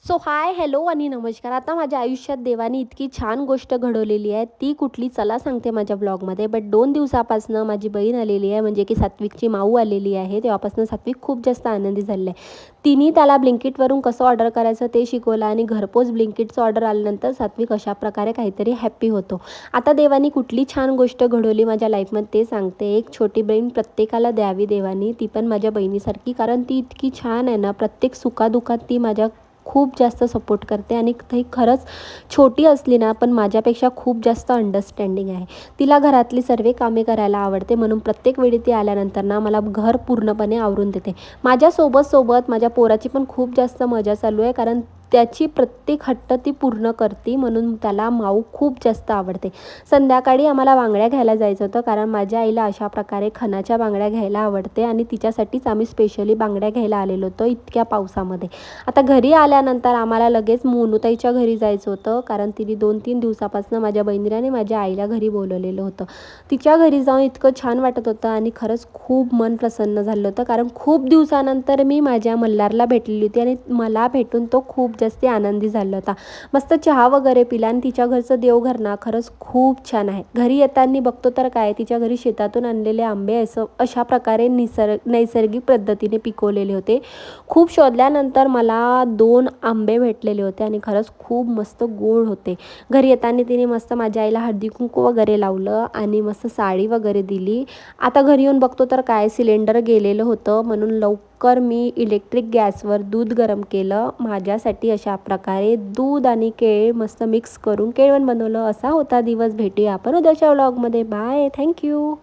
So हाय, hello आणि नमस्कार. आता माझ्या आयुष्यात देवाने इतकी छान गोष्ट घडवलेली आहे, ती कुठली चला सांगते माझ्या ब्लॉगमध्ये. बट 2 दिवसापासून माझी बहीण आलेली आहे, म्हणजे की सात्विकची माऊ आलेली आहे. तेव्हापासून सात्विक खूप जास्त आनंदी झालेला आहे. तिने त्याला ब्लिंकिटवरून कसं ऑर्डर करायचं ते शिकवलं आणि घरपोच ब्लिंकिटचं ऑर्डर आल्यानंतर सात्विक अशा प्रकारे काहीतरी हॅप्पी होतो. आता देवाने कुठली छान गोष्ट घडवली माझ्या लाईफमध्ये ते सांगते. एक छोटी बहीण प्रत्येकाला द्यावी देवानी, ती पण माझ्या बहिणीसारखी, कारण ती इतकी छान आहे ना. प्रत्येक सुखादुखात ती माझ्या खूप जास्त सपोर्ट करते आणि ती खरंच छोटी असली ना, पण माझ्यापेक्षा खूप जास्त अंडरस्टँडिंग आहे. तिला घरातली सर्व कामे करायला आवडते, म्हणून प्रत्येक वेळी ती आल्यानंतर ना मला घर पूर्णपणे आवरून देते. माझ्यासोबत माझ्या पोराची पण खूप जास्त मजा चालू आहे, कारण त्याची प्रत्येक हट्ट ती पूर्ण करते, म्हणून त्याला माऊ खूप जास्त आवडते. संध्याकाळी आम्हाला बांगड्या घ्यायला जायचं होतं, कारण माझ्या आईला अशा प्रकारे खणाच्या बांगड्या घ्यायला आवडते आणि तिच्यासाठीच आम्ही स्पेशली बांगड्या घ्यायला आलेलो होतो इतक्या पावसामध्ये. आता घरी आल्यानंतर आम्हाला लगेच मोनूताईच्या घरी जायचं होतं, कारण तिने 2-3 दिवसापासून माझ्या बहिणीला आणि माझ्या आईला घरी बोलवलेलं होतं. तिच्या घरी जाऊन इतकं छान वाटत होतं आणि खरंच खूप मन प्रसन्न झालं होतं, कारण खूप दिवसानंतर मी माझ्या मल्हारला भेटलेली होती आणि मला भेटून तो खूप जास्त आनंदी झाला होता. मस्त चहा वगैरे पिला आणि तिच्या घरचं देवघर ना खरंच खूप छान आहे. घरी येताना बघतो तर काय, तिच्या घरी शेतातून आणलेले आंबे अशा प्रकारे नैसर्गिक पद्धतीने पिकवलेले होते. खूप शोधल्यानंतर मला 2 आंबे भेटलेले होते आणि खरंच खूप मस्त गोड होते. घरी येताना तिने मस्त माझ्या आईला हळदी कुंकू वगैरे लावलं आणि मस्त साडी वगैरे दिली. आता घरी येऊन बघतो तर काय, सिलेंडर गेलेलं होतं, म्हणून लवकर मी इलेक्ट्रिक गॅसवर दूध गरम केलं. माझ्यासाठी अशा प्रकारे दूध आणि केळ मस्त मिक्स करून केळवण बनवलं. असा होता दिवस. भेटूया आपण उद्याच्या व्लॉगमध्ये. Bye, thank you.